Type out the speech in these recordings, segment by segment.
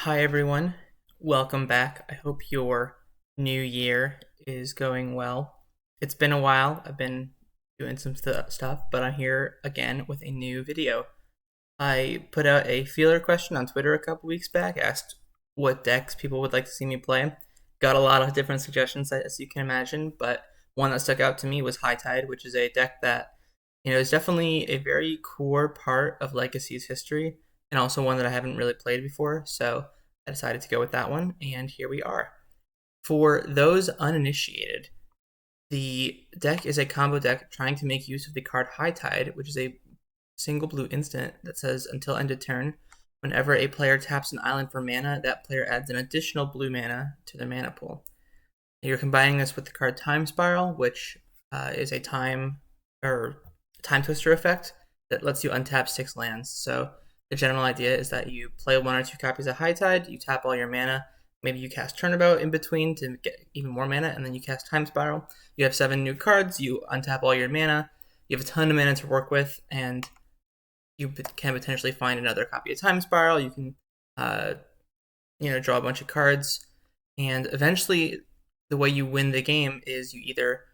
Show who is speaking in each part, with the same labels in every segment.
Speaker 1: Hi everyone, welcome back. I hope your new year is going well. It's been a while. I've been doing some stuff, but I'm here again with a new video. I put out a feeler question on Twitter a couple weeks back, asked what decks people would like to see me play. Got a lot of different suggestions, as you can imagine, but one that stuck out to me was High Tide, which is a deck that is definitely a very core part of Legacy's history, and also one that I haven't really played before. So I decided to go with that one, and here we are. For those uninitiated, the deck is a combo deck trying to make use of the card High Tide, which is a single blue instant that says until end of turn, whenever a player taps an island for mana, that player adds an additional blue mana to their mana pool. You're combining this with the card Time Spiral, which is a time twister effect that lets you untap 6 lands. So the general idea is that you play 1 or 2 copies of High Tide, you tap all your mana, maybe you cast Turnabout in between to get even more mana, and then you cast Time Spiral. You have 7 new cards, you untap all your mana, you have a ton of mana to work with, and you can potentially find another copy of Time Spiral. You can, draw a bunch of cards, and eventually, the way you win the game is you either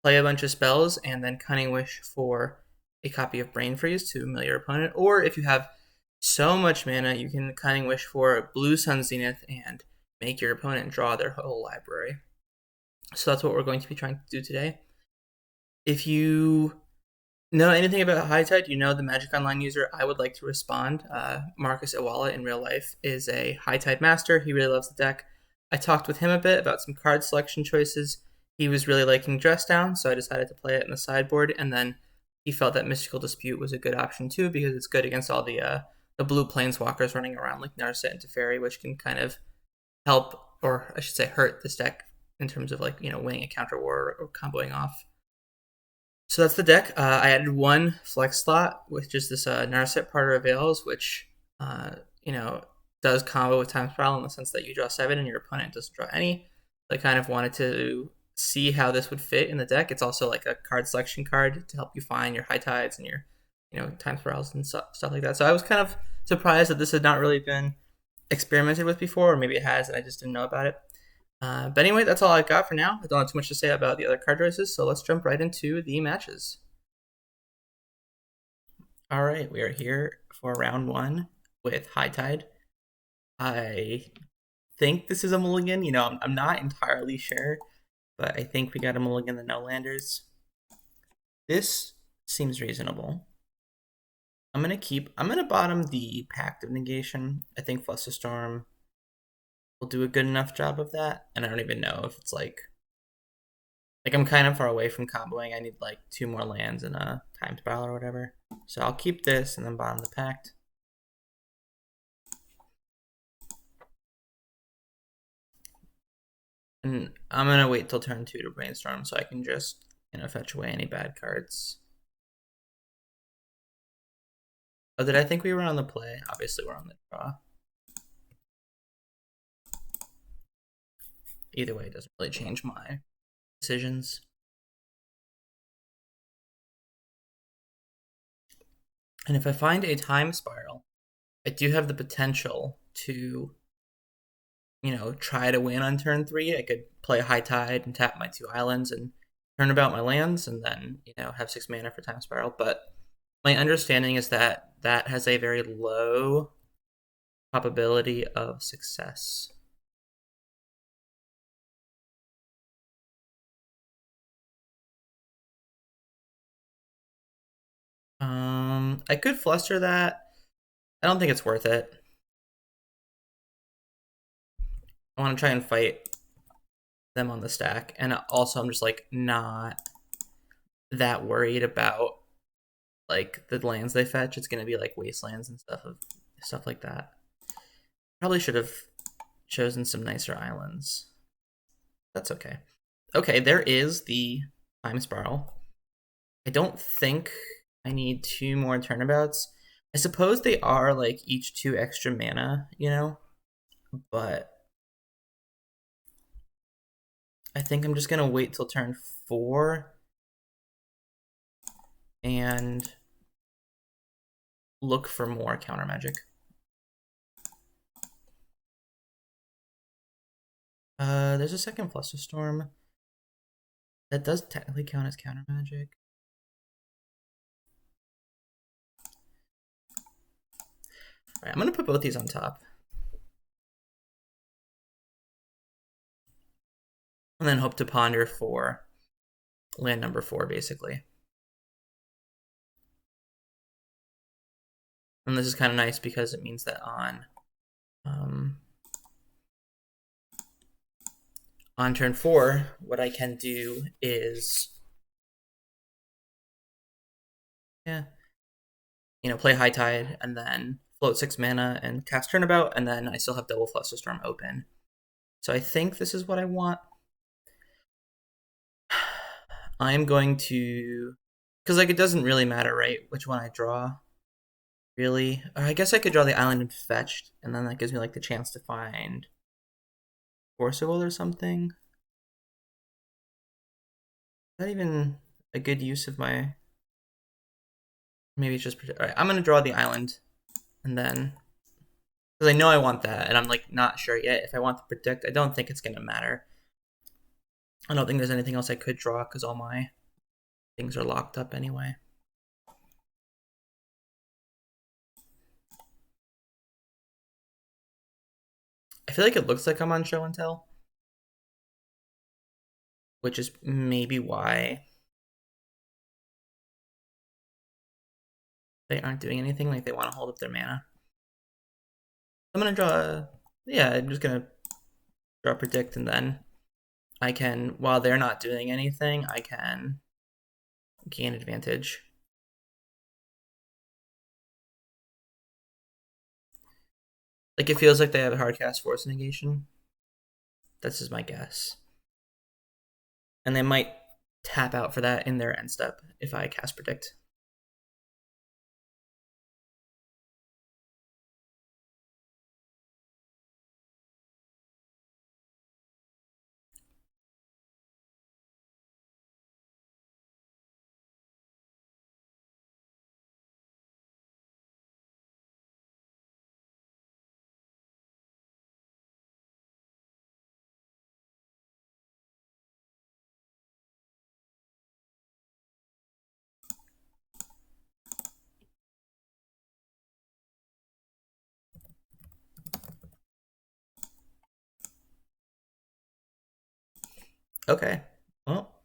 Speaker 1: play a bunch of spells and then Cunning Wish for a copy of Brain Freeze to mill your opponent, or if you have so much mana, you can Cunning Wish for Blue Sun Zenith and make your opponent draw their whole library. So that's what we're going to be trying to do today. If you know anything about High Tide, you know the Magic Online user I would like to respond. Marcus Iwala in real life is a High Tide master. He really loves the deck. I talked with him a bit about some card selection choices. He was really liking Dress Down, so I decided to play it in the sideboard, and then he felt that Mystical Dispute was a good option too because it's good against all the blue planeswalkers running around like Narset and Teferi, which can kind of help, or I should say hurt this deck in terms of winning a counter war or comboing off. So that's the deck. I added one flex slot, which is this Narset Parter of Veils, which does combo with Time Spiral in the sense that you draw 7 and your opponent doesn't draw any. I kind of wanted to see how this would fit in the deck. It's also like a card selection card to help you find your High Tides and your Time Spirals and stuff like that. So I was kind of surprised that this had not really been experimented with before, or maybe it has and I just didn't know about it. But anyway, that's all I've got for now. I don't have too much to say about the other card choices, so let's jump right into the matches. All right, we are here for round 1 with High Tide. I think this is a mulligan. I'm not entirely sure, but I think we got a mulligan the no landers. This seems reasonable. I'm gonna bottom the Pact of Negation. I think Flusterstorm will do a good enough job of that, and I don't even know if it's like I'm kind of far away from comboing. I need like 2 more lands and a Time Spiral or whatever. So I'll keep this and then bottom the Pact. And I'm gonna wait till turn 2 to Brainstorm so I can just fetch away any bad cards. Oh, did I think we were on the play? Obviously we're on the draw. Either way, it doesn't really change my decisions. And if I find a Time Spiral, I do have the potential to, try to win on turn 3. I could play High Tide and tap my 2 islands and Turnabout my lands and then, have 6 mana for Time Spiral. But my understanding is that that has a very low probability of success. I could fluster that. I don't think it's worth it. I want to try and fight them on the stack, and also I'm just like not that worried about like the lands they fetch. It's gonna be like wastelands and stuff like that. Probably should have chosen some nicer islands. That's okay. Okay, there is the Time Spiral. I don't think I need 2 more turnabouts. I suppose they are like each 2 extra mana, but I think I'm just gonna wait till turn 4 and look for more counter magic. there's a second Flusterstorm. That does technically count as counter magic. Alright, I'm gonna put both these on top. And then hope to ponder for land number 4, basically. And this is kind of nice because it means that on turn 4, what I can do is, play High Tide and then float 6 mana and cast Turnabout, and then I still have double Flusterstorm open. So I think this is what I want. I'm going to, because like it doesn't really matter, right, which one I draw. Really, or I guess I could draw the island and fetched, and then that gives me like the chance to find Force of Will or something. Is that even a good use of my? Maybe it's just. All right, I'm gonna draw the island, and then because I know I want that, and I'm like not sure yet if I want to predict. I don't think it's gonna matter. I don't think there's anything else I could draw because all my things are locked up anyway. I feel like it looks like I'm on show and tell, which is maybe why they aren't doing anything. Like they want to hold up their mana. I'm gonna draw. Yeah, I'm just gonna draw predict, and then I can, while they're not doing anything, I can gain advantage. Like it feels like they have a hard cast Force of Negation. This is my guess. And they might tap out for that in their end step if I cast predict. Okay. Well,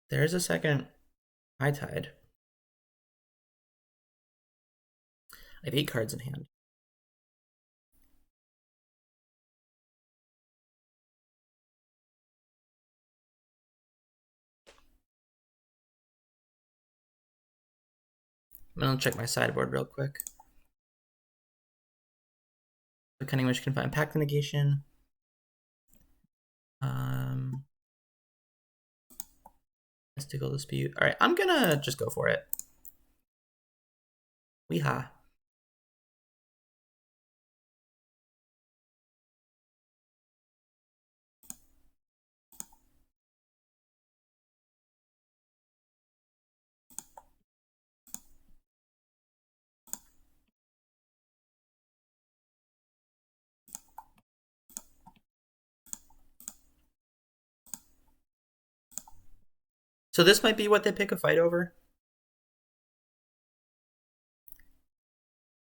Speaker 1: there's a second High Tide. I have 8 cards in hand. I'm gonna check my sideboard real quick. The Cunning Wish can find Pact of Negation. Mystical Dispute. All right, I'm gonna just go for it. Weeha. So this might be what they pick a fight over.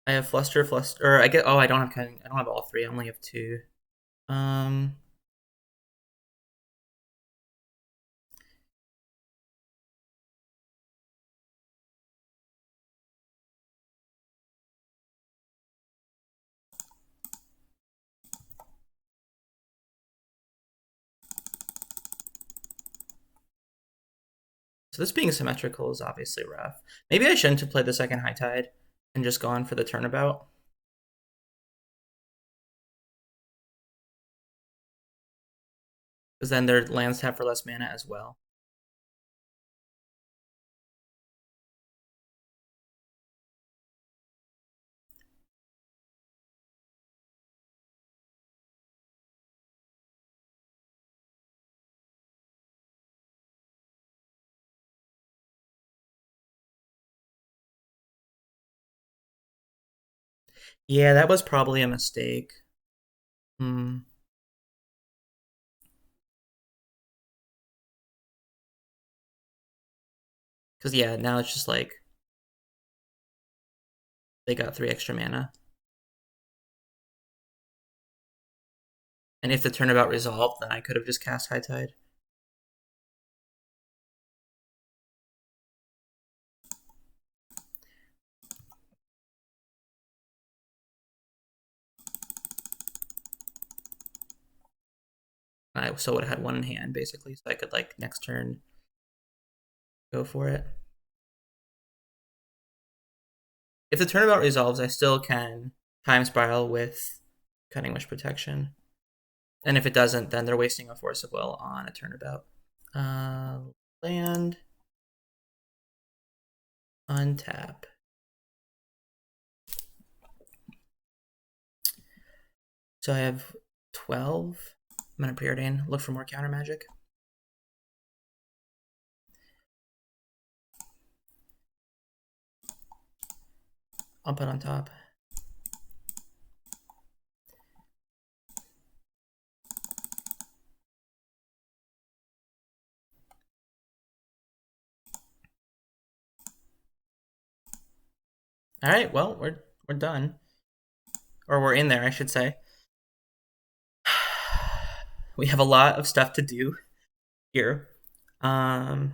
Speaker 1: I have Fluster, or I get. Oh, I don't have Cunning. I don't have all 3. I only have 2. Um. So this being symmetrical is obviously rough. Maybe I shouldn't have played the second High Tide and just gone for the Turnabout. Because then their lands tap for less mana as well. Yeah, that was probably a mistake. Because, yeah, now it's just like they got 3 extra mana. And if the Turnabout resolved, then I could have just cast High Tide. I still would have had 1 in hand, basically, so I could, like, next turn go for it. If the Turnabout resolves, I still can Time Spiral with Cunning Wish protection. And if it doesn't, then they're wasting a Force of Will on a Turnabout. Land. Untap. So I have 12. I'm going to Preordain. Look for more counter magic. I'll put on top. All right, well, we're done. Or we're in there, I should say. We have a lot of stuff to do here. I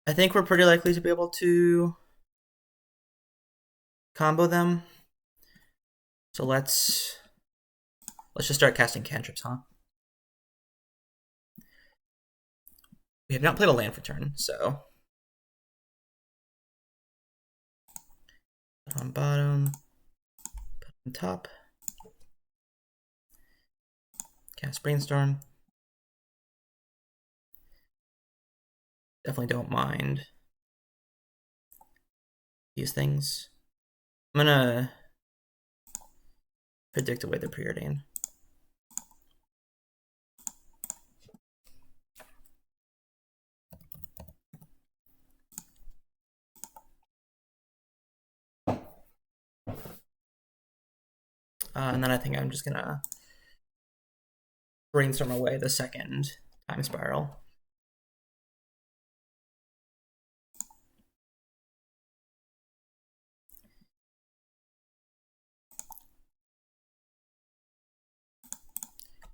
Speaker 1: think we're pretty likely to be able to combo them. So let's just start casting cantrips, huh? We have not played a land for turn, so put on bottom, put on top, cast Brainstorm. Definitely don't mind these things. I'm gonna predict away the Preordain. And then I think I'm just gonna Brainstorm away the second Time Spiral.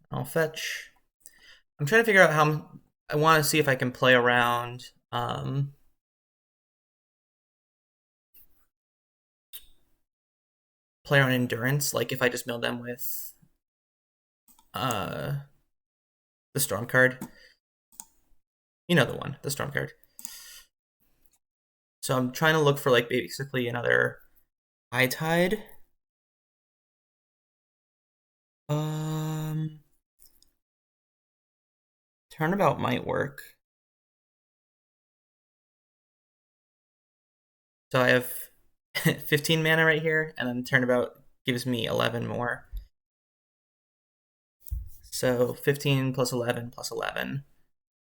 Speaker 1: I'll fetch. I'm trying to figure out how I want to see if I can play around. Play around endurance, like if I just mill them with the Storm card. You know the one, the Storm card. So I'm trying to look for like basically another High Tide. Turnabout might work. So I have 15 mana right here, and then Turnabout gives me 11 more. So 15 plus 11 plus 11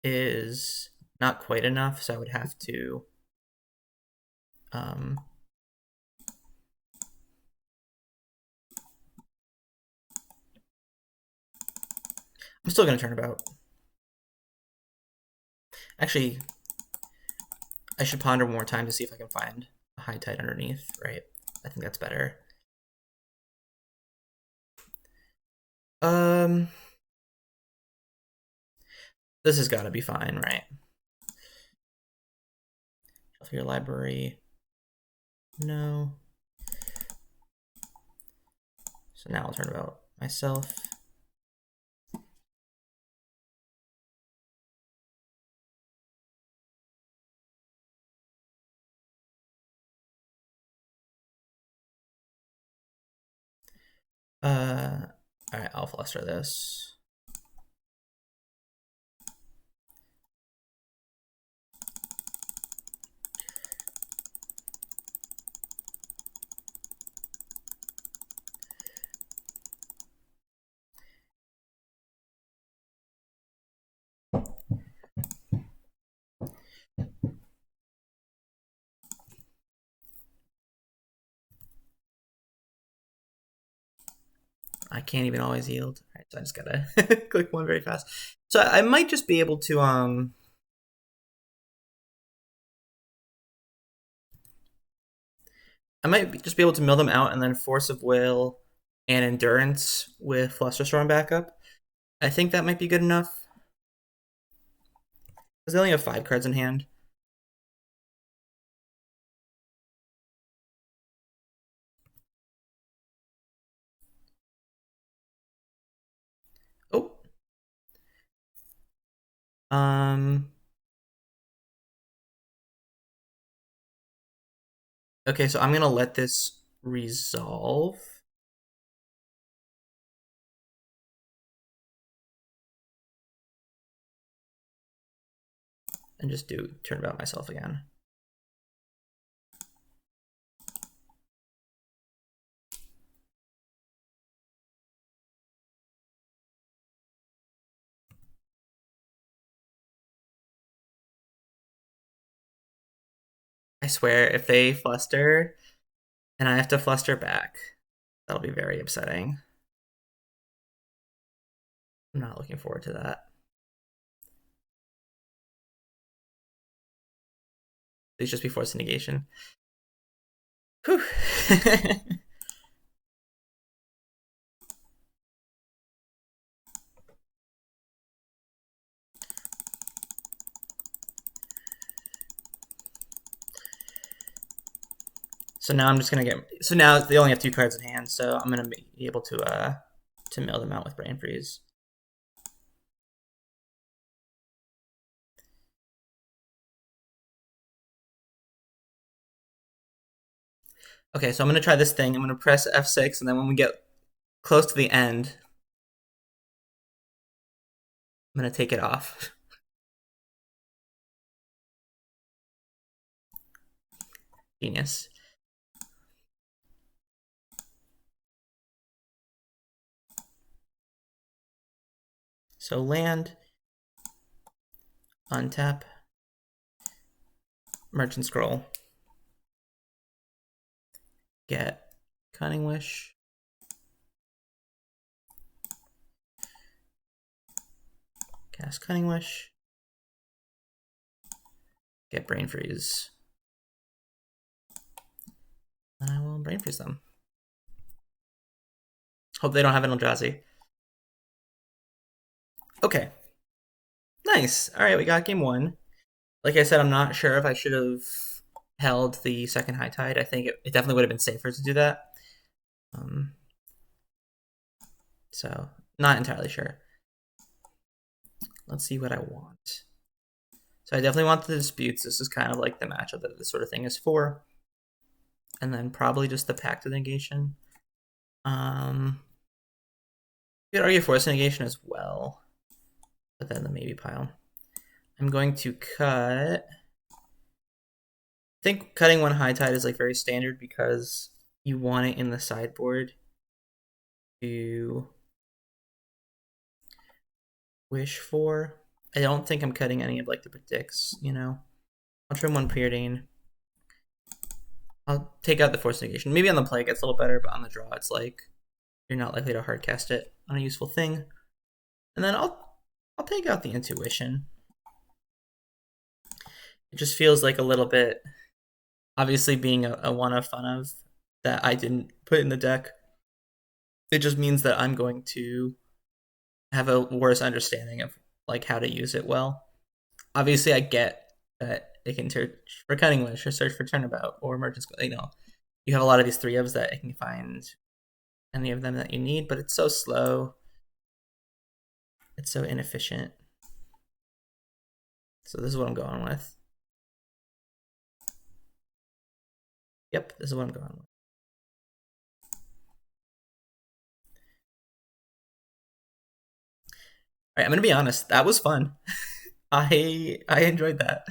Speaker 1: is not quite enough, so I would have to I'm still going to Turnabout. Actually, I should ponder one more time to see if I can find a High Tide underneath, right? I think that's better. This has got to be fine, right? Shuffle your library. No. So now I'll Turnabout myself. All right, I'll fluster this. I can't even always yield. All right, so I just gotta click one very fast. So I might just be able to I might just be able to mill them out and then Force of Will and Endurance with Flusterstorm backup. I think that might be good enough. Because they only have 5 cards in hand. Oh. Okay, so I'm gonna let this resolve. And just do Turnabout myself again. I swear, if they fluster and I have to fluster back, that'll be very upsetting. I'm not looking forward to that. Please just be Force of Negation. Whew. So now I'm just gonna get. So now they only have 2 cards in hand, so I'm gonna be able to mill them out with Brain Freeze. Okay, so I'm gonna try this thing. I'm gonna press F6, and then when we get close to the end, I'm gonna take it off. Genius. So land, untap, Merchant Scroll, get Cunning Wish, cast Cunning Wish, get Brain Freeze. And I will Brain Freeze them. Hope they don't have an Eldrazi. Okay. Nice. All right, we got game 1. Like I said, I'm not sure if I should have held the second High Tide. I think it definitely would have been safer to do that. So, not entirely sure. Let's see what I want. So I definitely want the disputes. This is kind of like the matchup that this sort of thing is for. And then probably just the Pact of Negation. You could argue Force of Negation as well. But then the maybe pile. I'm going to cut. I think cutting 1 High Tide is like very standard because you want it in the sideboard to wish for. I don't think I'm cutting any of like the predicts, you know. I'll trim 1 Preordain. I'll take out the Force Negation. Maybe on the play it gets a little better, but on the draw it's like you're not likely to hardcast it on a useful thing. And then I'll take out the Intuition. It just feels like a little bit, obviously being a one of fun of that I didn't put in the deck. It just means that I'm going to have a worse understanding of like how to use it well. Obviously, I get that it can search for Cunning Wish or search for Turnabout or Merchant School. You know, you have a lot of these 3-ofs that it can find any of them that you need, but it's so slow. It's so inefficient. So this is what I'm going with. Yep, this is what I'm going with. All right, I'm gonna be honest. That was fun. I enjoyed that.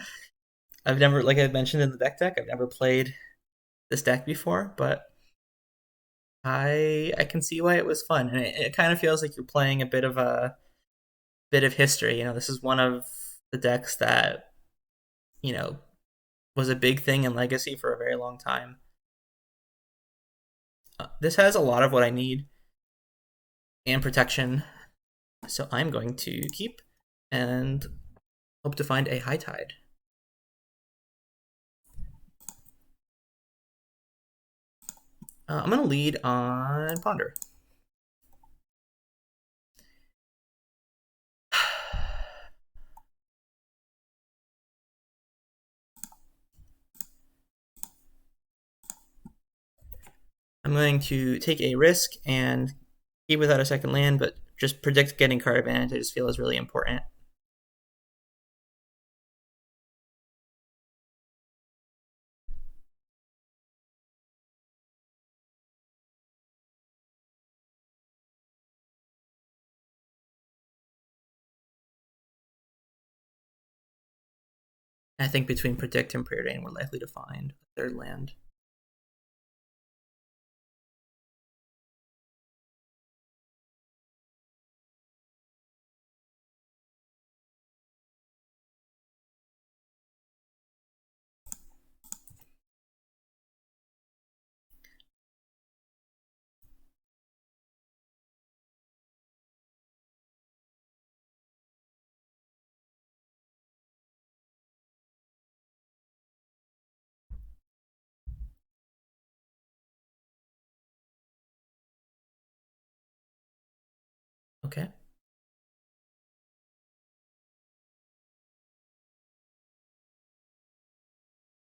Speaker 1: I've never, like I mentioned in the deck, I've never played this deck before, but I can see why it was fun, and it kind of feels like you're playing a bit of history. You know, this is one of the decks that you know was a big thing in Legacy for a very long time. This has a lot of what I need and protection, so I'm going to keep and hope to find a High Tide. I'm going to lead on Ponder. I'm going to take a risk and keep without a second land, but just predict getting card advantage. I just feel is really important. I think between Predict and Preordain, we're likely to find a third land. Okay.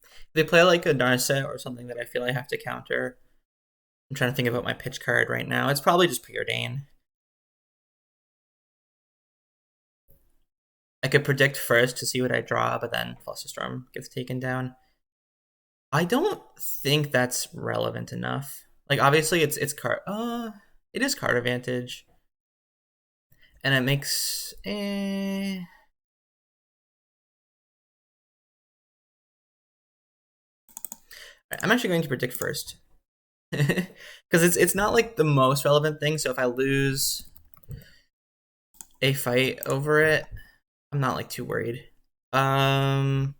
Speaker 1: If they play like a Narset or something that I feel I have to counter, I'm trying to think about my pitch card right now. It's probably just Preordain. I could predict first to see what I draw, but then Flusterstorm gets taken down. I don't think that's relevant enough. Like obviously it's card it is card advantage. And it makes I'm actually going to predict first. Because it's not like the most relevant thing, so if I lose a fight over it, I'm not like too worried. Um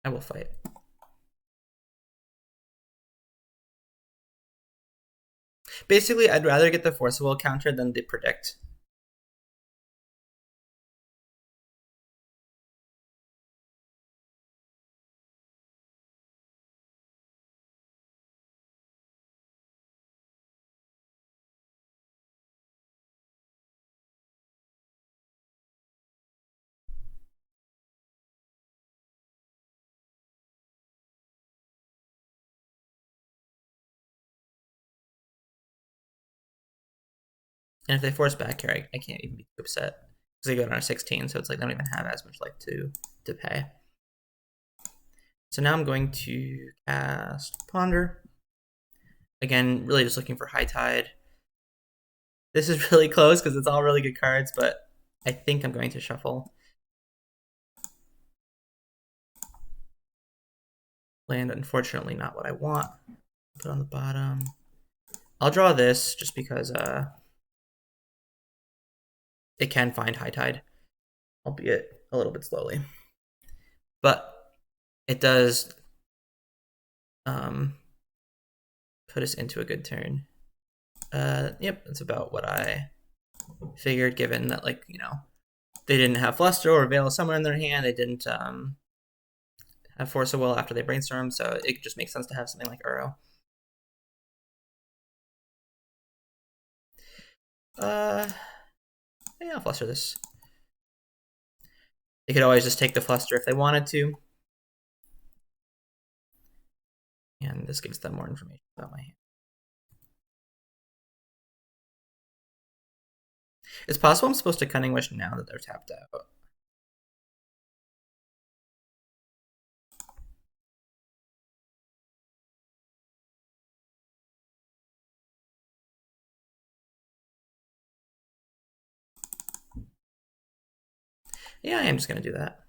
Speaker 1: I will fight. Basically, I'd rather get the Force of Will counter than the predict. And if they force back here, I can't even be too upset. Because they go down to 16, so it's like they don't even have as much life to pay. So now I'm going to cast Ponder. Again, really just looking for High Tide. This is really close because it's all really good cards, but I think I'm going to shuffle. Land, unfortunately, not what I want. Put on the bottom. I'll draw this just because it can find High Tide, albeit a little bit slowly. But it does put us into a good turn. Yep, that's about what I figured, given that, like, you know, they didn't have Fluster or Veil of Summer in their hand. They didn't have Force of Will after they Brainstorm, so it just makes sense to have something like Uro. Yeah, I'll Fluster this. They could always just take the Fluster if they wanted to. And this gives them more information about my hand. It's possible I'm supposed to Cunning Wish now that they're tapped out. Yeah, I am just going to do that.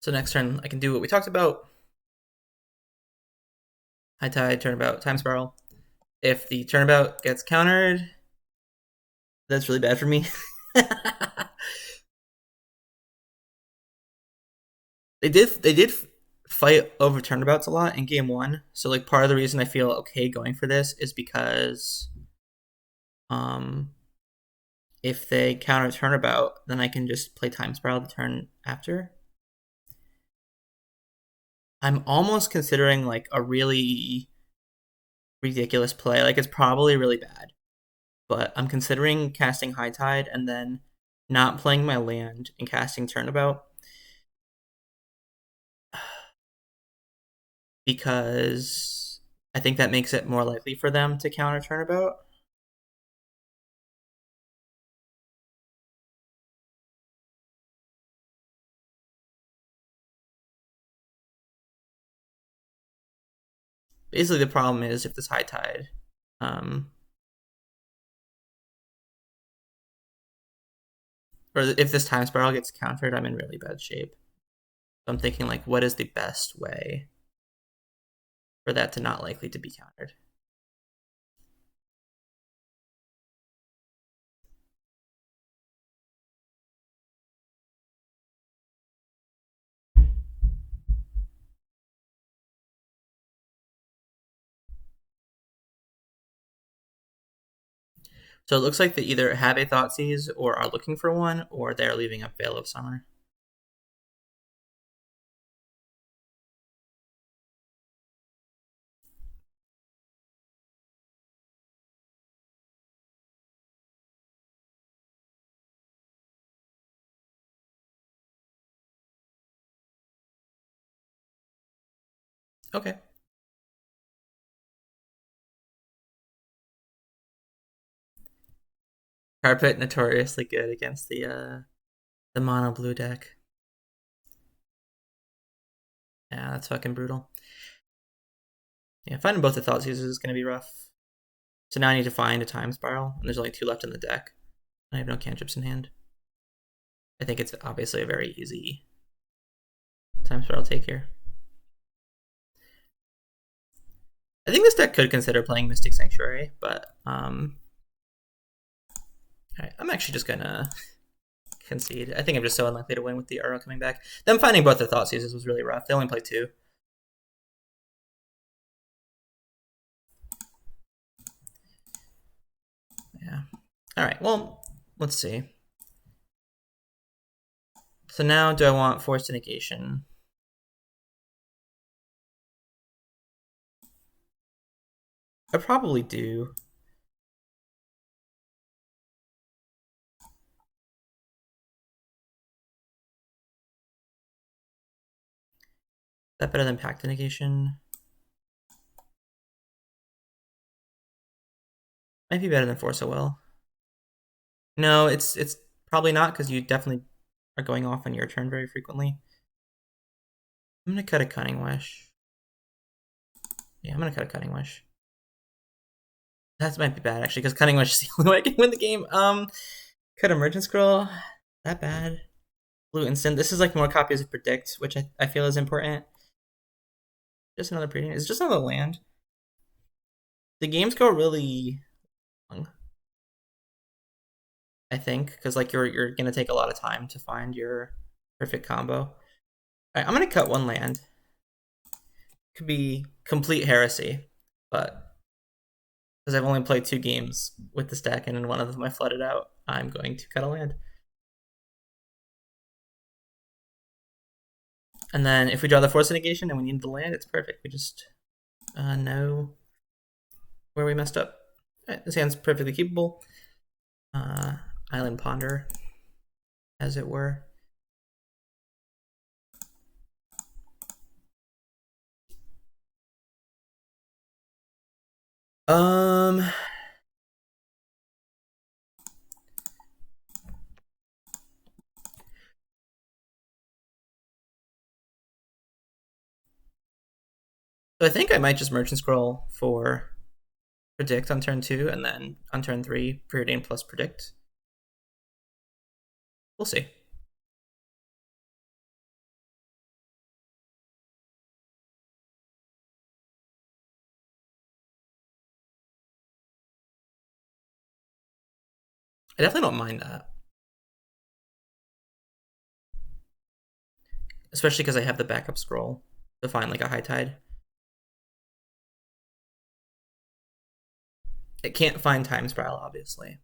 Speaker 1: So next turn, I can do what we talked about. High Tide, Turnabout, Time Spiral. If the Turnabout gets countered, that's really bad for me. They did fight over Turnabouts a lot in game one. So like part of the reason I feel okay going for this is because if they counter Turnabout, then I can just play Time Spiral the turn after. I'm almost considering like a really ridiculous play. Like it's probably really bad, but I'm considering casting High Tide and then not playing my land and casting Turnabout because I think that makes it more likely for them to counter Turnabout. Basically, the problem is if this High Tide, or if this Time Spiral gets countered, I'm in really bad shape. So I'm thinking like, what is the best way for that to not likely to be countered? So it looks like they either have a Thoughtseize or are looking for one, or they're leaving up Veil of Summer. Okay. Carpet notoriously good against the mono blue deck. Yeah, that's fucking brutal. Yeah, finding both the Thoughtseizes is gonna be rough. So now I need to find a Time Spiral, and there's only 2 left in the deck. I have no cantrips in hand. I think it's obviously a very easy Time Spiral take here. I think this deck could consider playing Mystic Sanctuary, but alright, I'm actually just gonna concede. I think I'm just so unlikely to win with the Uro coming back. Them finding both the Thoughtseizes was really rough. They only play 2. Yeah. Alright, well, let's see. So now do I want Force of Negation? I probably do. Is that better than Pact of Negation? Might be better than Force of Will. No, it's probably not because you definitely are going off on your turn very frequently. I'm gonna cut a Cunning Wish. Yeah, I'm gonna cut a Cunning Wish. That might be bad actually, because Cunning Wish is the only way I can win the game. Cut a Merchant Scroll. That bad. Blue instant. This is like more copies of Predict, which I feel is important. Just another Preordain. It's just another land. The games go really long, I think, because like you're gonna take a lot of time to find your perfect combo. All right, I'm gonna cut 1 land. Could be complete heresy, but because I've only played 2 games with this deck and in one of them I flooded out, I'm going to cut a land. And then if we draw the Force of Negation and we need the land, it's perfect. We just know where we messed up. All right, this hand's perfectly keepable. Island Ponder, as it were. So I think I might just Merchant Scroll for Predict on turn 2, and then on turn 3, Preordain plus Predict. We'll see. I definitely don't mind that. Especially because I have the backup scroll to find like a high tide. It can't find time spiral, obviously.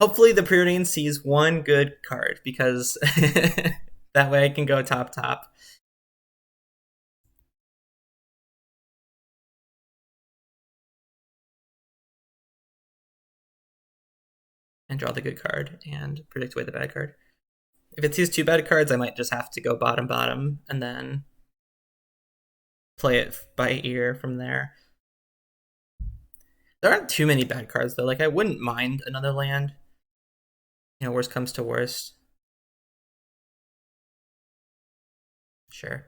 Speaker 1: Hopefully the Preordain sees one good card because that way I can go top. And draw the good card and predict away the bad card. If it sees two bad cards, I might just have to go bottom and then play it by ear from there. There aren't too many bad cards though. Like I wouldn't mind another land. You know, worst comes to worst. Sure.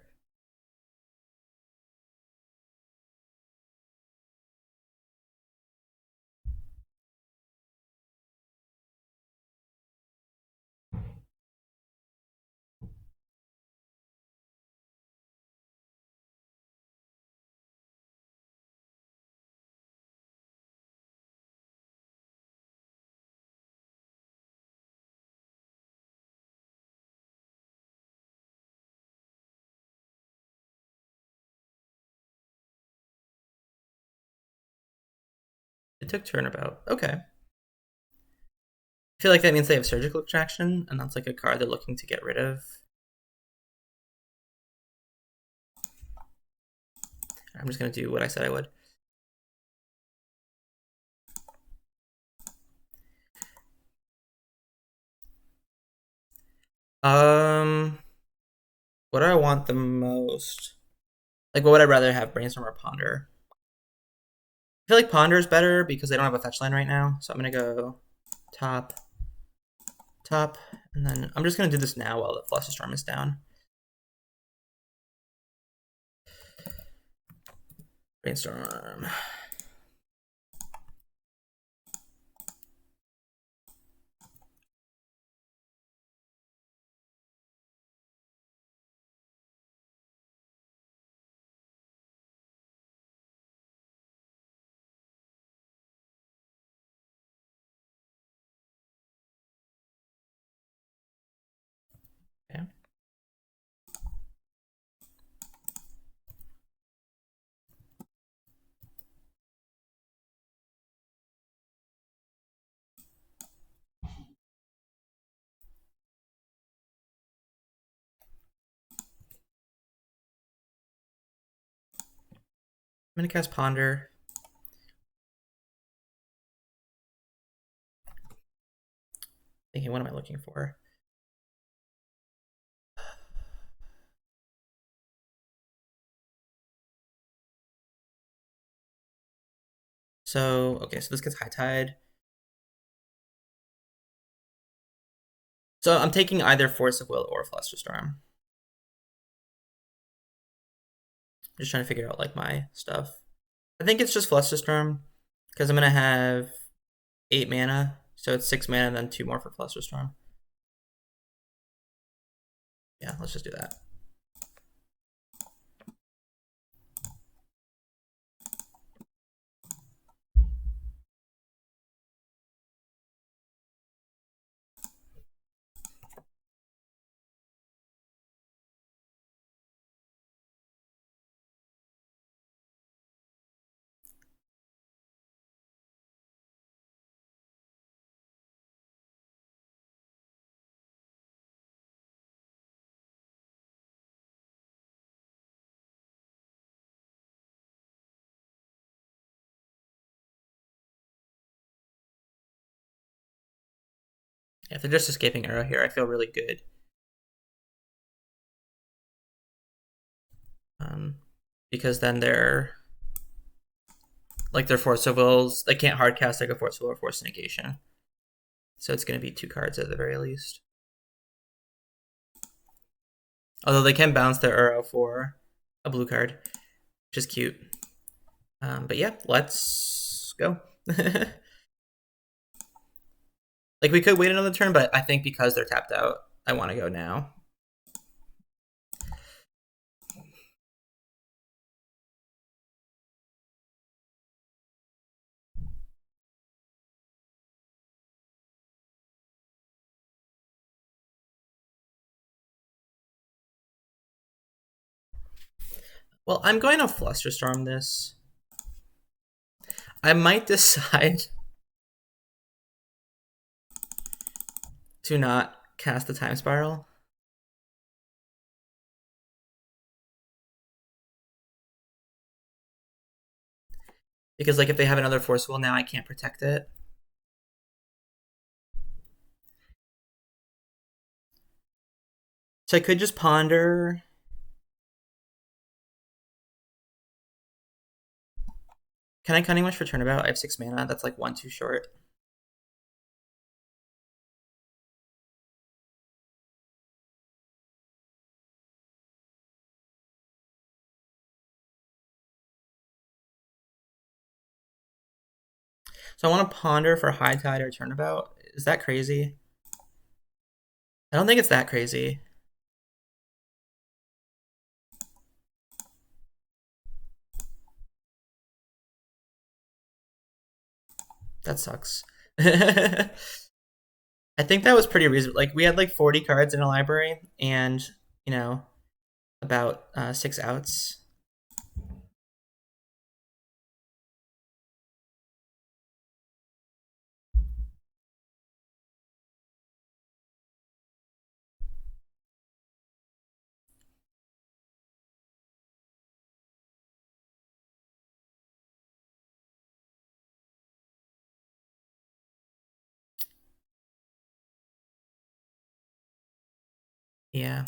Speaker 1: It took Turnabout. Okay. I feel like that means they have Surgical Extraction, and that's like a card they're looking to get rid of. I'm just gonna do what I said I would. What do I want the most? Like, what would I rather have, Brainstorm or Ponder? I feel like Ponder is better because I don't have a fetch line right now, so I'm gonna go top, and then I'm just gonna do this now while the Flusterstorm is down. Brainstorm. Okay. I'm gonna cast Ponder. Thinking, what am I looking for? So, okay, so this gets High Tide. So I'm taking either Force of Will or Flusterstorm. Just trying to figure out like my stuff. I think it's just Flusterstorm because I'm gonna have 8 mana, so it's 6 mana and then 2 more for Flusterstorm. Yeah, let's just do that. Yeah, if they're just escaping arrow here, I feel really good. Because then they're like their Force of Wills, they can't hardcast like a Force of Will or Force of Negation. So it's going to be 2 cards at the very least. Although they can bounce their arrow for a blue card. which is cute. But yeah, let's go. Like, we could wait another turn, but I think because they're tapped out, I want to go now. Well, I'm going to Flusterstorm this. I might decide to not cast the Time Spiral. Because, like, if they have another Force Will now, I can't protect it. So I could just Ponder. Can I Cunning Wish for Turnabout? I have 6 mana. That's like 1 too short. So I want to Ponder for High Tide or Turnabout. Is that crazy? I don't think it's that crazy. That sucks. I think that was pretty reasonable. Like, we had like 40 cards in a library and, you know, about 6 outs. Yeah.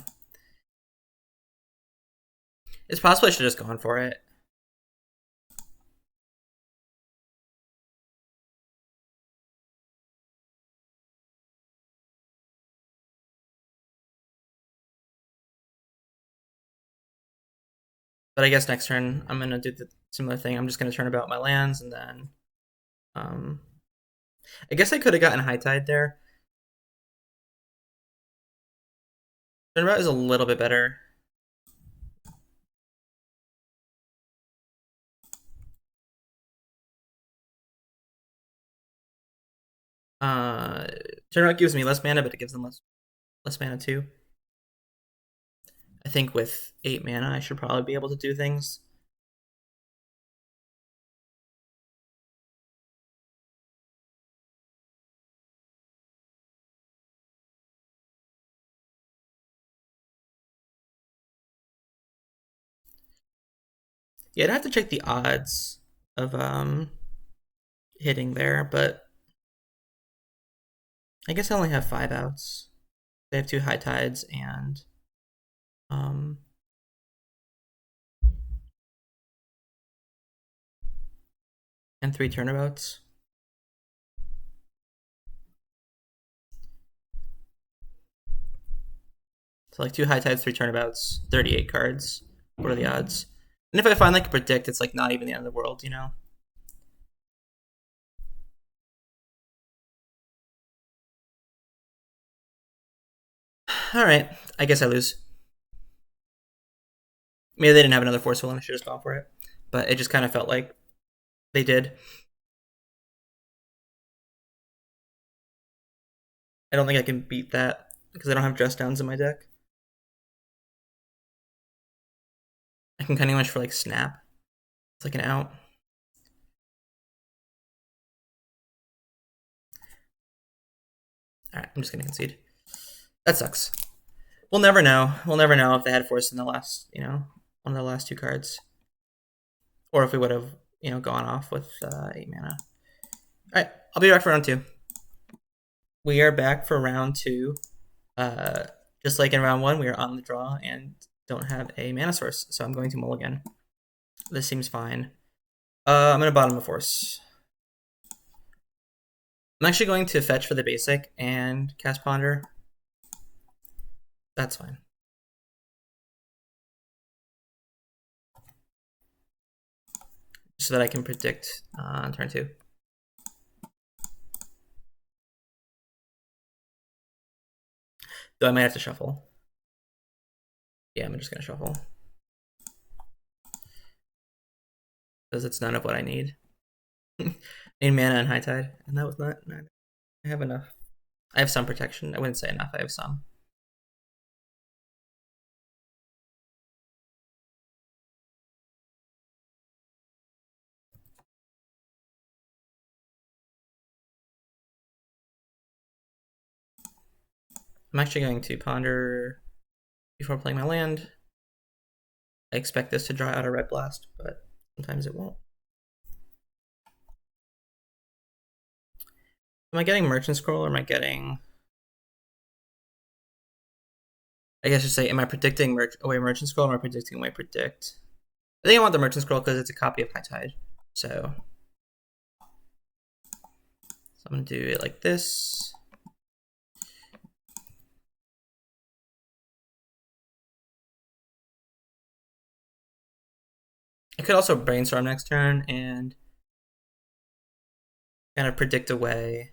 Speaker 1: It's possible I should have just gone for it. But I guess next turn I'm gonna do the similar thing. I'm just gonna turn about my lands and then I guess I could have gotten High Tide there. Turnabout is a little bit better. Turnabout gives me less mana, but it gives them less mana too. I think with 8 mana, I should probably be able to do things. Yeah, I'd have to check the odds of hitting there, but I guess I only have 5 outs. They have 2 High Tides um and 3 Turnabouts. So like 2 High Tides, 3 Turnabouts, 38 cards. What are the odds? And if I find like a predict, it's like not even the end of the world, you know? Alright, I guess I lose. Maybe they didn't have another Force Will and I should have just gone for it. But it just kind of felt like they did. I don't think I can beat that because I don't have Dress Downs in my deck. I can Cunning Wish for like Snap. It's like an out. Alright, I'm just gonna concede. That sucks. We'll never know. We'll never know if they had Force in the last, one of the last 2 cards. Or if we would have, gone off with 8 mana. Alright, I'll be back for round 2. We are back for round 2. Just like in round 1, we are on the draw and don't have a mana source, so I'm going to mulligan. This seems fine. I'm going to bottom of Force. I'm actually going to fetch for the basic and cast Ponder. That's fine. so that I can predict on turn 2. Though I might have to shuffle. Yeah, I'm just gonna shuffle. Because it's none of what I need. I need mana and High Tide, and that was not. I have enough. I have some protection. I wouldn't say enough. I have some. I'm actually going to ponder before playing my land. I expect this to draw out a red blast, but sometimes it won't. Am I getting Merchant Scroll or am I getting... I guess I should say, am I predicting away Merchant Scroll or am I predicting away Predict? I think I want the Merchant Scroll because it's a copy of High Tide. So I'm going to do it like this. I could also Brainstorm next turn and kind of predict away.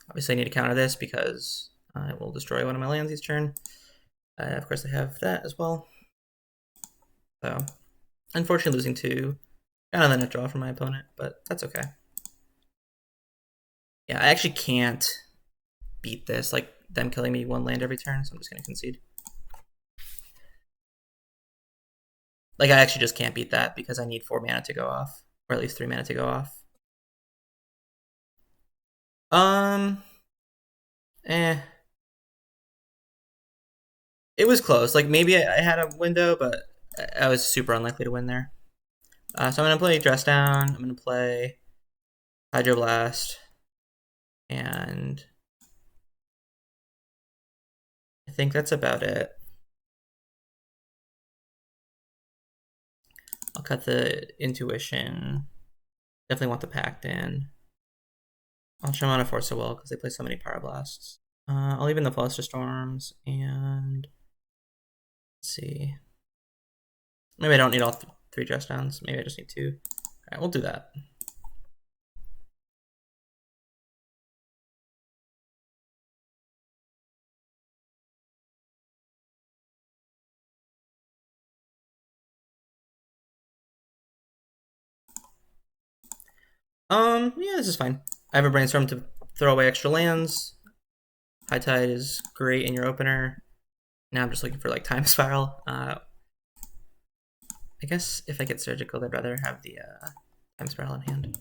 Speaker 1: Obviously, I need to counter this because I will destroy one of my lands each turn. Of course, I have that as well. So, unfortunately, losing 2. Kind of the net draw from my opponent, but that's okay. Yeah, I actually can't beat this, like them killing me 1 land every turn, so I'm just going to concede. Like, I actually just can't beat that because I need 4 mana to go off, or at least 3 mana to go off. Eh. It was close. Like, maybe I had a window, but I was super unlikely to win there. So I'm going to play Dress Down. I'm going to play Hydroblast. And I think that's about it. I'll cut the Intuition. Definitely want the Pact in. I'll trim on a Force of Will because they play so many Power Blasts. I'll leave in the Flusterstorms and let's see. Maybe I don't need all 3 Dress Downs. Maybe I just need 2. All right, we'll do that. Yeah, this is fine. I have a Brainstorm to throw away extra lands. High Tide is great in your opener. Now I'm just looking for like Time Spiral. I guess if I get Surgical, I'd rather have the Time Spiral in hand.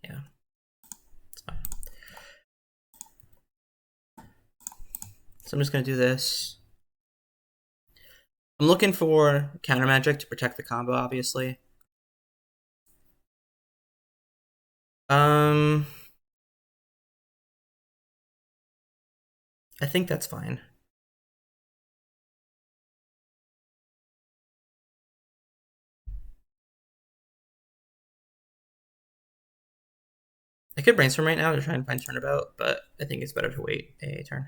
Speaker 1: Yeah, it's fine. So I'm just gonna do this. I'm looking for Counter Magic to protect the combo, obviously. I think that's fine. I could Brainstorm right now to try and find Turnabout, but I think it's better to wait a turn.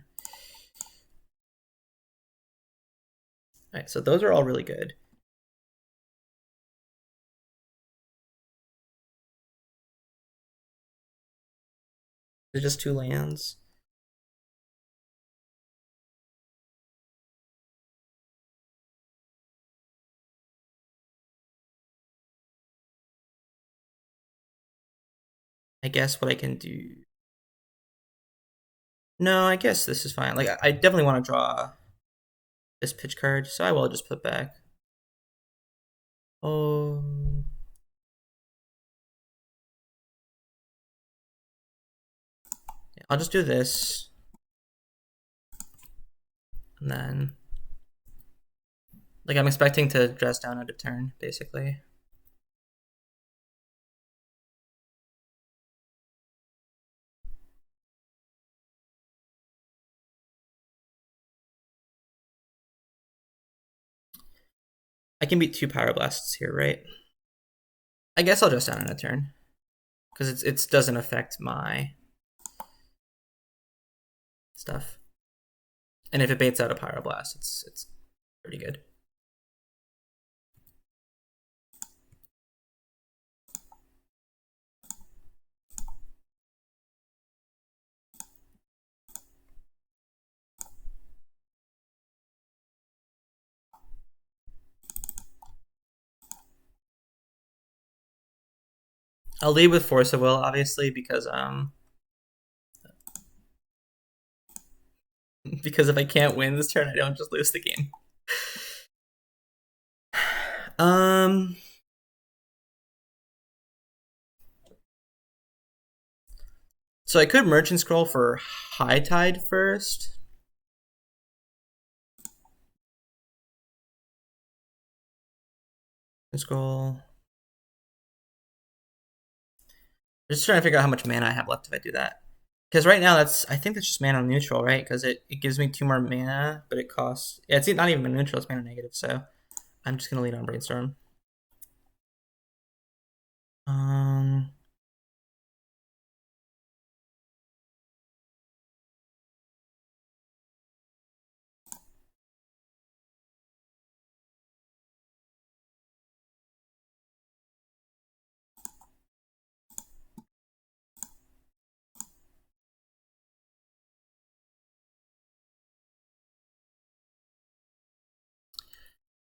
Speaker 1: All right, so those are all really good. They're just 2 lands. I guess what I can do... No, I guess this is fine. Like, I definitely want to draw this pitch card, so I will just put back. Oh... I'll just do this. And then... Like, I'm expecting to dress down at a turn, basically. I can beat 2 Power Blasts here, right? I guess I'll dress down on a turn. because it doesn't affect my stuff. And if it baits out a Pyroblast, it's pretty good. I'll lead with Force of Will, obviously, because if I can't win this turn, I don't just lose the game. So I could Merchant Scroll for High Tide first. Scroll. I'm just trying to figure out how much mana I have left if I do that. Because right now I think that's just mana neutral, right? Because it gives me 2 more mana, but it costs, yeah, it's not even mana neutral, it's mana negative, so I'm just gonna lead on Brainstorm.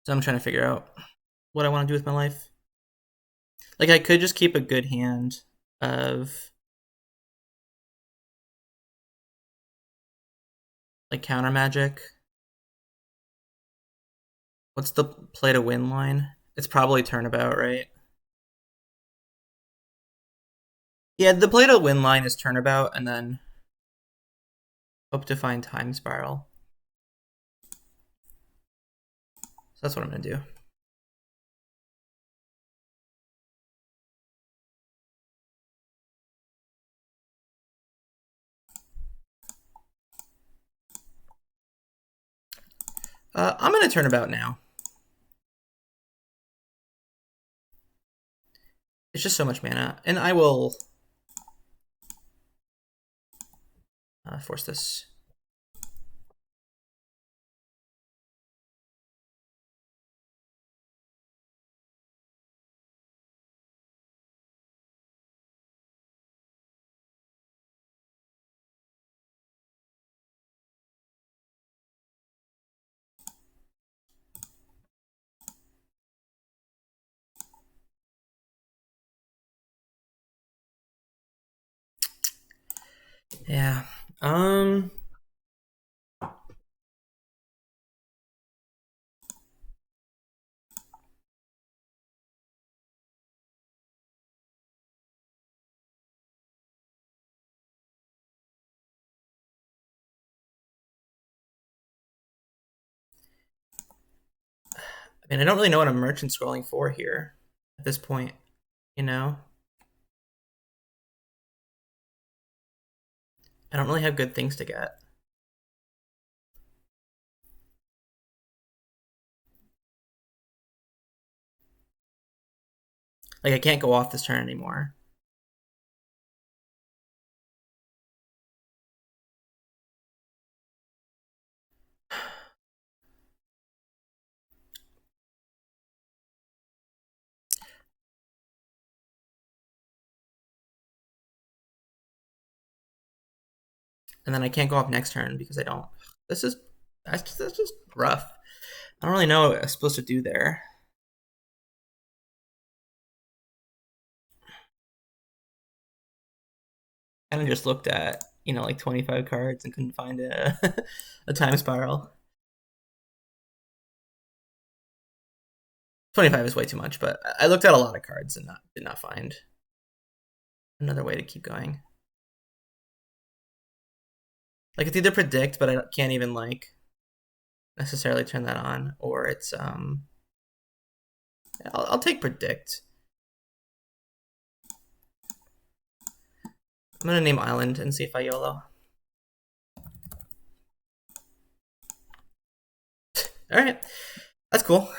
Speaker 1: So I'm trying to figure out what I want to do with my life. Like, I could just keep a good hand of like counter magic. What's the play to win line? It's probably Turnabout, right? Yeah, the play to win line is Turnabout, and then hope to find Time Spiral. So that's what I'm gonna do. I'm gonna Turnabout now. It's just so much mana, and I will force this. Yeah. I mean, I don't really know what I'm merchant scrolling for here at this point, you know? I don't really have good things to get. Like, I can't go off this turn anymore. And then I can't go off next turn because I don't. That's just rough. I don't really know what I'm supposed to do there. I kind of just looked at, like 25 cards and couldn't find a, a time spiral. 25 is way too much, but I looked at a lot of cards and did not find another way to keep going. Like, it's either predict, but I can't even like necessarily turn that on, or it's I'll take predict. I'm gonna name Island and see if I YOLO. All right, that's cool.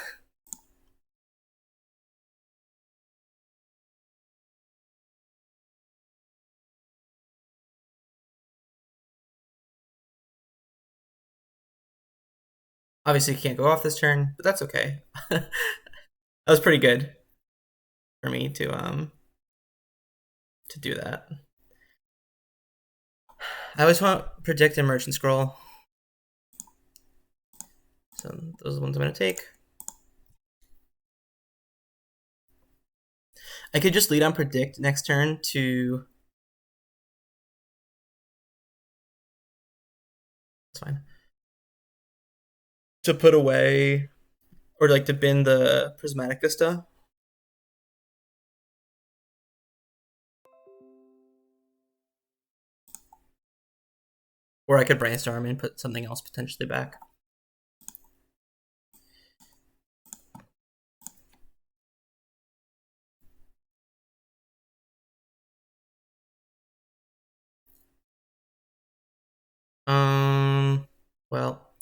Speaker 1: Obviously, can't go off this turn, but that's okay. That was pretty good for me to do that. I always want to predict and merchant scroll. So those are the ones I'm going to take. I could just lead on predict next turn to... It's fine. To put away, or like to bin the Prismatic Vista. Or I could Brainstorm and put something else potentially back. Well,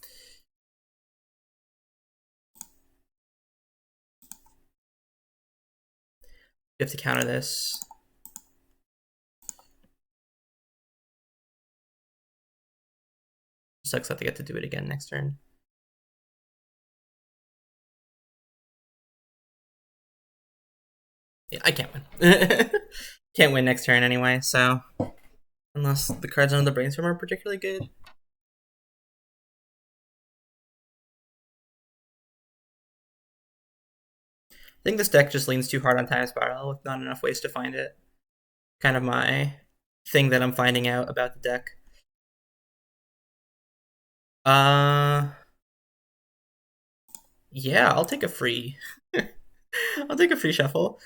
Speaker 1: you have to counter this. Sucks that they get to do it again next turn. Yeah, I can't win. Can't win next turn anyway, so unless the cards on the Brainstorm are particularly good. I think this deck just leans too hard on Time Spiral with not enough ways to find it. Kind of my thing that I'm finding out about the deck. Yeah, I'll take a free. I'll take a free shuffle.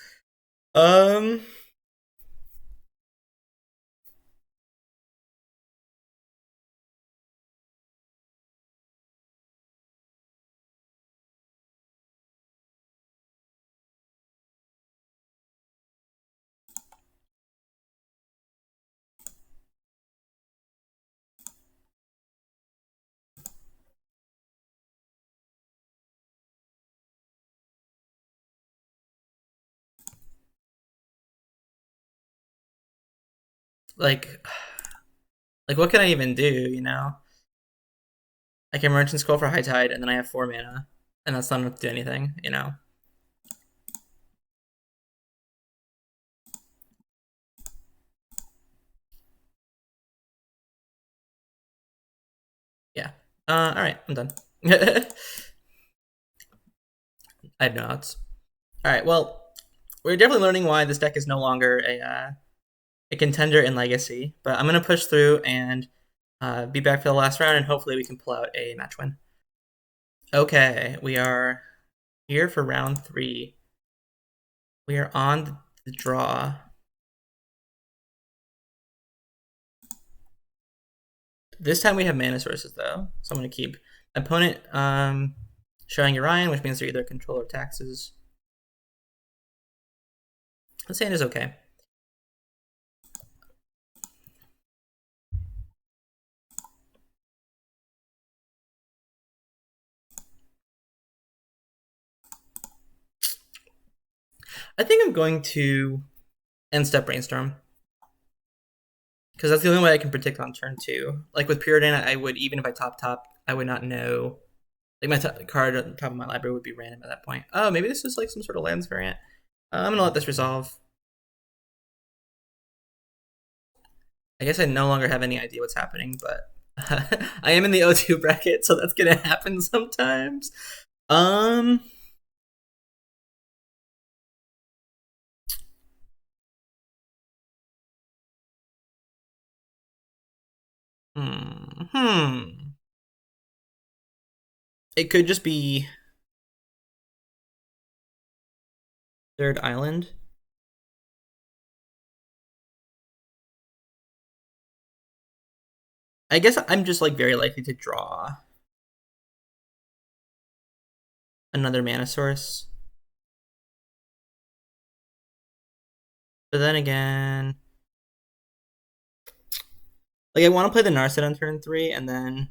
Speaker 1: Like what can I even do, you know? I can Merchant Scroll for High Tide, and then I have 4 mana, and that's not enough to do anything, you know? Yeah. Alright, I'm done. I have no odds. Alright, well, we're definitely learning why this deck is no longer a contender in Legacy, but I'm going to push through and be back for the last round, and hopefully we can pull out a match win. Okay, we are here for round 3. We are on the draw. This time we have mana sources, though, so I'm going to keep opponent showing Orion, which means they're either control or taxes. This hand is okay. I think I'm going to end step Brainstorm, because that's the only way I can predict on turn 2. Like with Preordain, I would, even if I top, I would not know. Like my card at the top of my library would be random at that point. Oh, maybe this is like some sort of lands variant. I'm gonna let this resolve. I guess I no longer have any idea what's happening, but I am in the O2 bracket, so that's gonna happen sometimes. It could just be Third Island. I guess I'm just like very likely to draw another mana source. But then again, like I want to play the Narset on turn 3 and then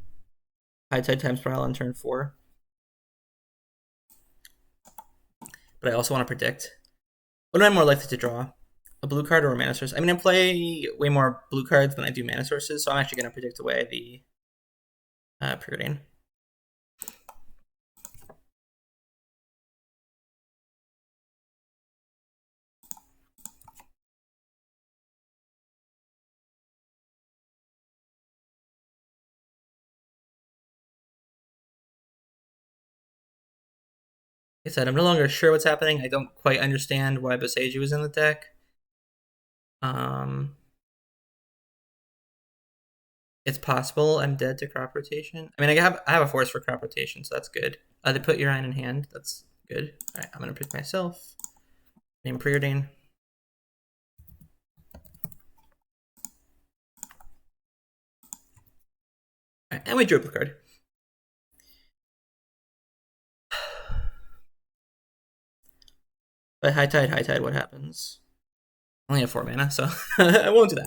Speaker 1: High Tide Time Spiral on turn 4. But I also want to predict. What am I more likely to draw? A blue card or a mana source? I mean, I play way more blue cards than I do mana sources, so I'm actually going to predict away the Preordain. I said, I'm no longer sure what's happening. I don't quite understand why Boseiju was in the deck. It's possible I'm dead to crop rotation. I mean, I have a force for crop rotation, so that's good. They put Urian in hand. That's good. All right, I'm gonna pick myself. Name Preordain. All right, and we drew up a card. But high tide, what happens? I only have 4 mana, so I won't do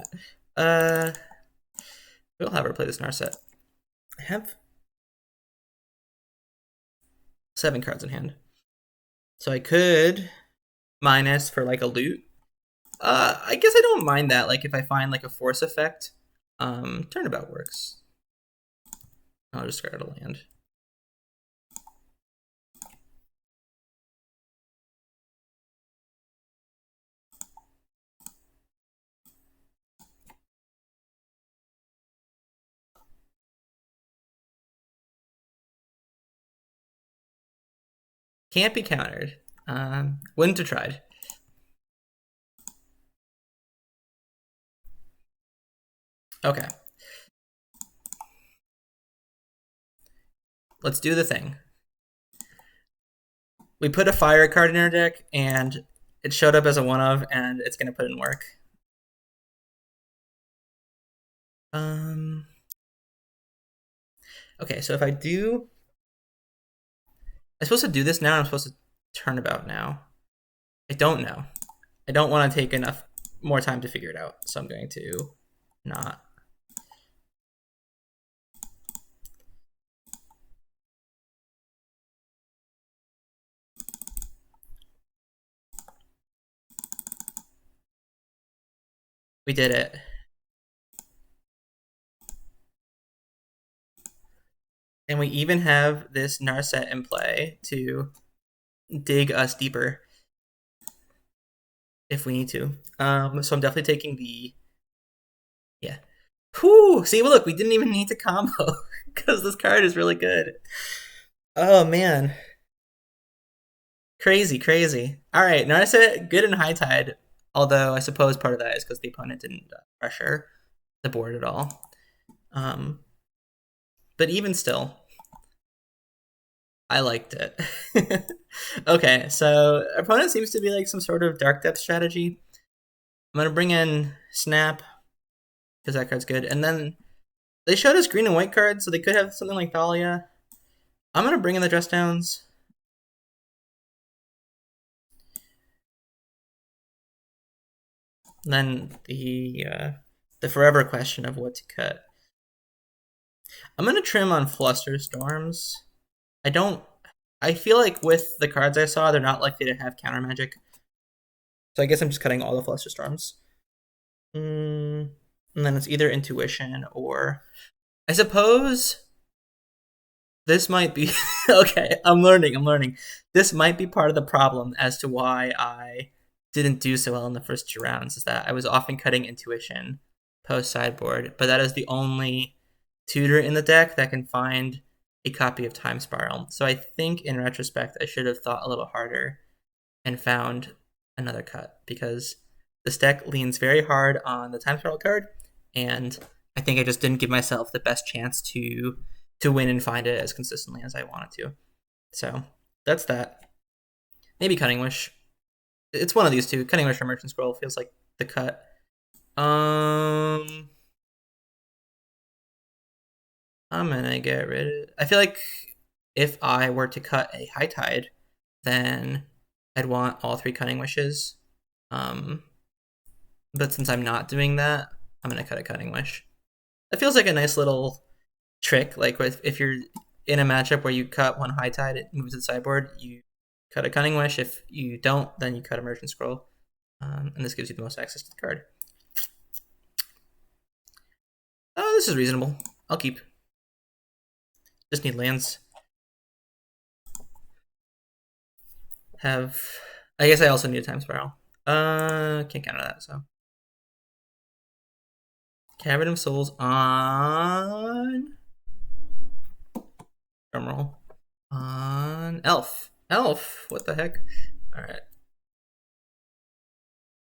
Speaker 1: that. We'll have her play this Narset. I have 7 cards in hand. So I could minus for like a loot. I guess I don't mind that. Like if I find like a force effect, Turnabout works. I'll discard a land. Can't be countered. Wouldn't have tried. Okay. Let's do the thing. We put a fire card in our deck, and it showed up as a one of, and it's gonna put in work. Okay, so if I do, I'm supposed to do this now. I'm supposed to Turnabout now. I don't know. I don't want to take enough more time to figure it out, so I'm going to not. We did it. And we even have this Narset in play to dig us deeper if we need to. So I'm definitely taking the, yeah. Whew, see, well, look, we didn't even need to combo because this card is really good. Oh, man. Crazy, crazy. All right, Narset, good in high tide. Although I suppose part of that is because the opponent didn't pressure the board at all. But even still, I liked it. Okay, so opponent seems to be like some sort of dark depth strategy. I'm gonna bring in Snap because that card's good, and then they showed us green and white cards, so they could have something like Thalia. I'm gonna bring in the Dress Downs. And then the forever question of what to cut. I'm gonna trim on Flusterstorms. I feel like with the cards I saw, they're not likely to have counter magic. So I guess I'm just cutting all the Flusterstorms. And then it's either Intuition or, I suppose this might be okay. I'm learning. This might be part of the problem as to why I didn't do so well in the first 2 rounds. Is that I was often cutting Intuition post sideboard, but that is the only tutor in the deck that can find a copy of Time Spiral. So I think in retrospect, I should have thought a little harder and found another cut, because this deck leans very hard on the Time Spiral card, and I think I just didn't give myself the best chance to win and find it as consistently as I wanted to. So that's that. Maybe Cunning Wish. It's one of these two. Cunning Wish or Merchant Scroll feels like the cut. I'm gonna get rid of. I feel like if I were to cut a high tide, then I'd want all 3 Cunning Wishes. But since I'm not doing that, I'm gonna cut a Cunning Wish. That feels like a nice little trick. Like if you're in a matchup where you cut one high tide, it moves to the sideboard. You cut a Cunning Wish. If you don't, then you cut a Merchant Scroll, and this gives you the most access to the card. Oh, this is reasonable. I'll keep. Just need lands. I guess I also need a Time Spiral. Can't counter that, so. Cavern of Souls on. Drumroll. On Elf. Elf, what the heck? All right.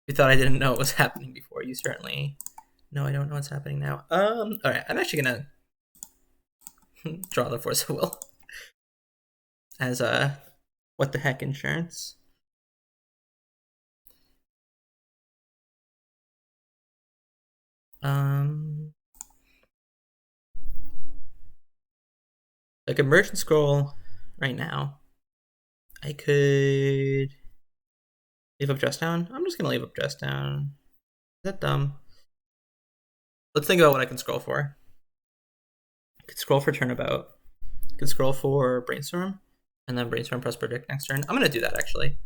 Speaker 1: You thought I didn't know what was happening before. You certainly know I don't know what's happening now. All right. I'm actually gonna draw the Force of Will as a what the heck insurance. I could merchant scroll right now. I could leave up dress down. I'm just gonna leave up dress down. Is that dumb? Let's think about what I can scroll for. I could scroll for Turnabout. I could scroll for Brainstorm, and then Brainstorm plus Predict next turn. I'm gonna do that actually.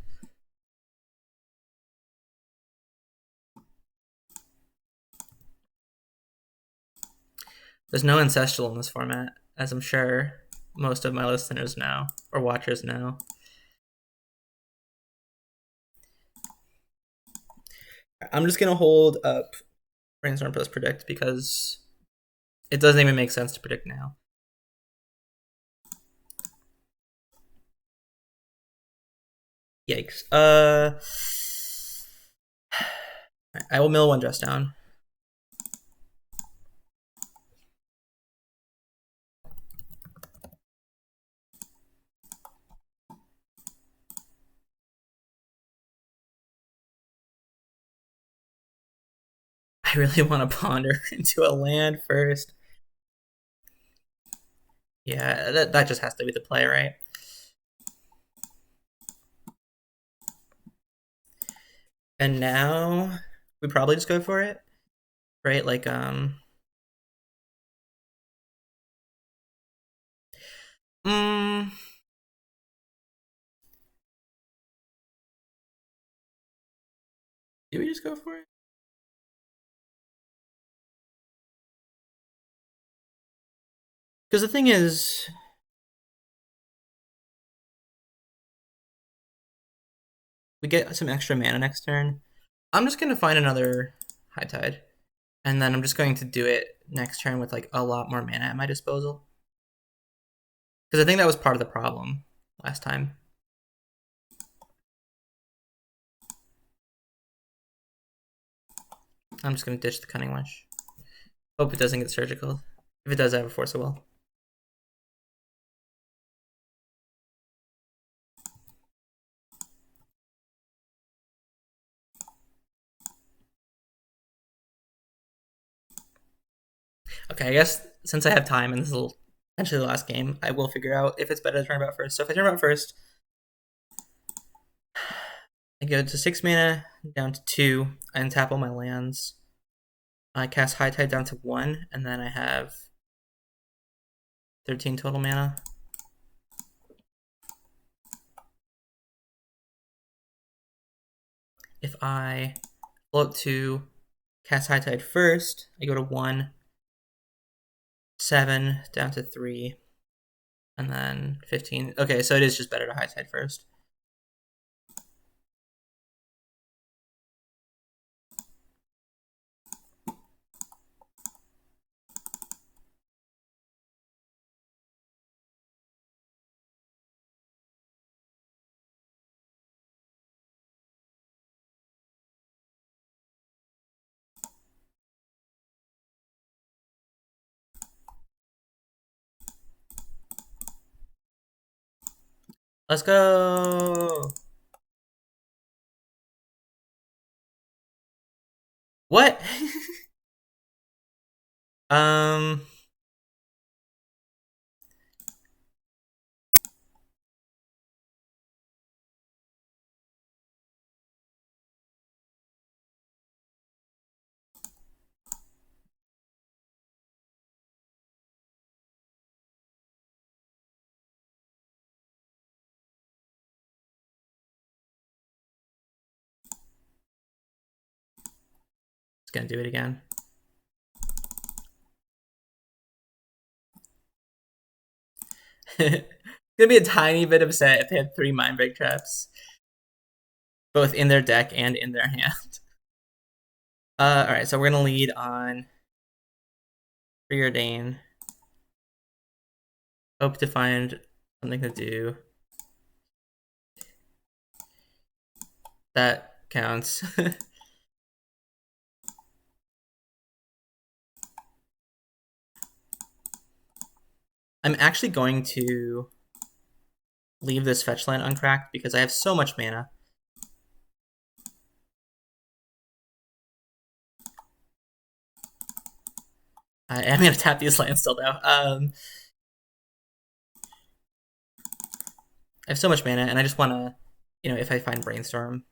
Speaker 1: There's no Ancestral in this format, as I'm sure most of my listeners know, or watchers know. I'm just gonna hold up Brainstorm plus Predict because it doesn't even make sense to predict now. Yikes. I will mill one dress down. I really want to ponder into a land first. Yeah, that just has to be the play, right? And now we probably just go for it, right? Like, mm, do we just go for it? Because the thing is, we get some extra mana next turn. I'm just gonna find another High Tide, and then I'm just going to do it next turn with like a lot more mana at my disposal. Because I think that was part of the problem last time. I'm just gonna ditch the Cunning Wish. Hope it doesn't get surgical. If it does, I have a Force of Will. Okay, I guess since I have time and this is potentially the last game, I will figure out if it's better to Turnabout first. So if I Turnabout first, I go to 6 mana down to 2. I untap all my lands. I cast High Tide down to 1, and then I have 13 total mana. If I float to cast High Tide first, I go to 1, 7 down to 3, and then 15. Okay, so it is just better to High Tide first. Let's go! What? um... It's gonna do it again. It's gonna be a tiny bit upset if they had 3 Mind Break traps, both in their deck and in their hand. All right, so we're gonna lead on Preordain. Hope to find something to do. That counts. I'm actually going to leave this fetch land uncracked because I have so much mana. I am going to tap these lands still, though. I have so much mana, and I just want to, if I find Brainstorm.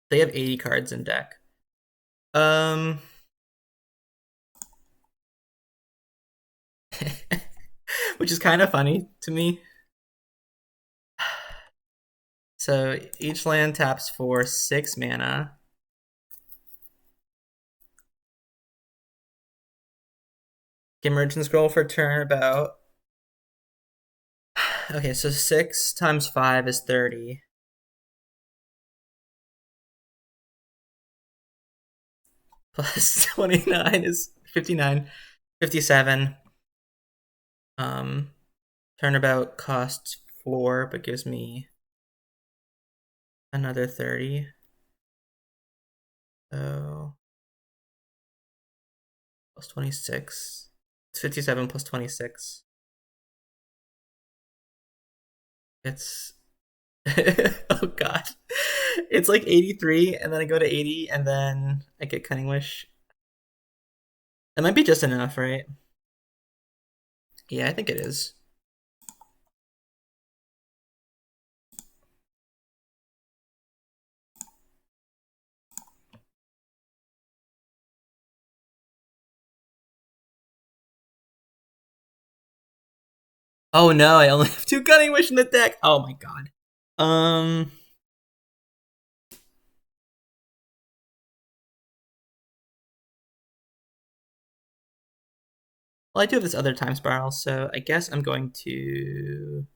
Speaker 1: They have 80 cards in deck. Which is kind of funny to me. So each land taps for 6 mana. Get Merchant Scroll for Turnabout. Okay, so 6 times 5 is 30. Plus 29 is 59. 57. Turnabout costs 4, but gives me another 30. So plus 26. It's 57 plus 26. It's oh god. It's like 83, and then I go to 80, and then I get Cunning Wish. That might be just enough, right? Yeah, I think it is. Oh no, I only have 2 Cunning Wish in the deck. Oh my god. Um well, I do have this other time spiral, so I guess I'm going to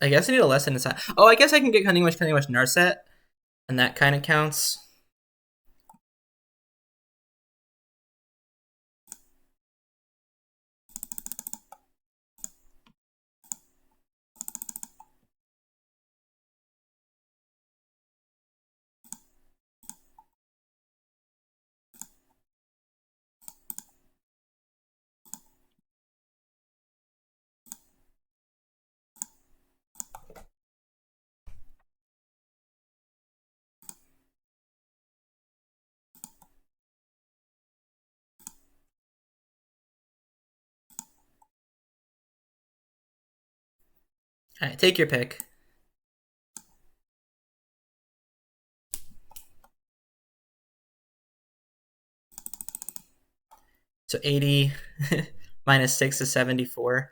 Speaker 1: I guess I need a lesson inside. Oh, I guess I can get Cunning Wish, Narset, and that kind of counts. All right, take your pick. So 80 minus 6 is 74.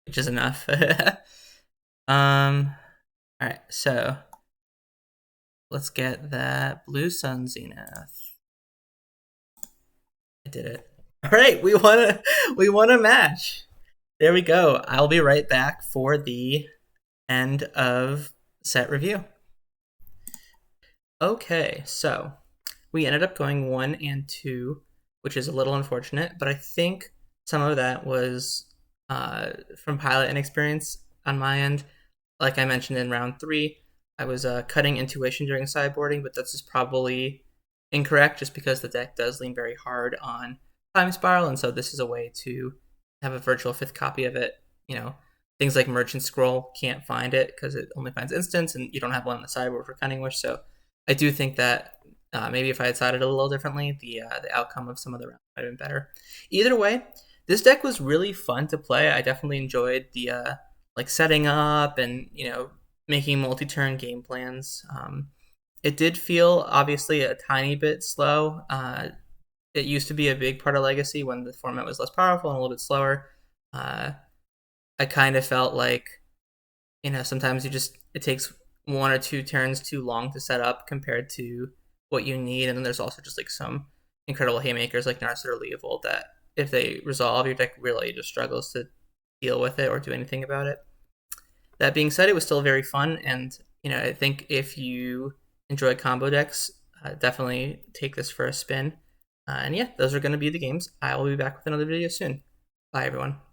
Speaker 1: Which is enough. All right, so let's get that Blue Sun Zenith. I did it. All right, we won a match. There we go. I'll be right back for the end of set review. Okay, so we ended up going 1 and 2, which is a little unfortunate, but I think some of that was from pilot inexperience on my end. Like I mentioned in round 3, I was cutting intuition during sideboarding, but that's just probably incorrect just because the deck does lean very hard on time spiral, and so this is a way to have a virtual 5th copy of it. Things like Merchant Scroll can't find it because it only finds instants, and you don't have one on the sideboard for Cunning Wish. So I do think that maybe if I had sided a little differently, the outcome of some of the rounds might have been better. Either way, this deck was really fun to play. I definitely enjoyed the like setting up and making multi-turn game plans. It did feel obviously a tiny bit slow. It used to be a big part of Legacy when the format was less powerful and a little bit slower. I kind of felt like sometimes it takes one or two turns too long to set up compared to what you need. And then there's also just like some incredible haymakers like Narset or Leovold that if they resolve, your deck really just struggles to deal with it or do anything about it. That being said, it was still very fun, and I think if you enjoy combo decks, definitely take this for a spin. And yeah, those are going to be the games. I will be back with another video soon. Bye, everyone.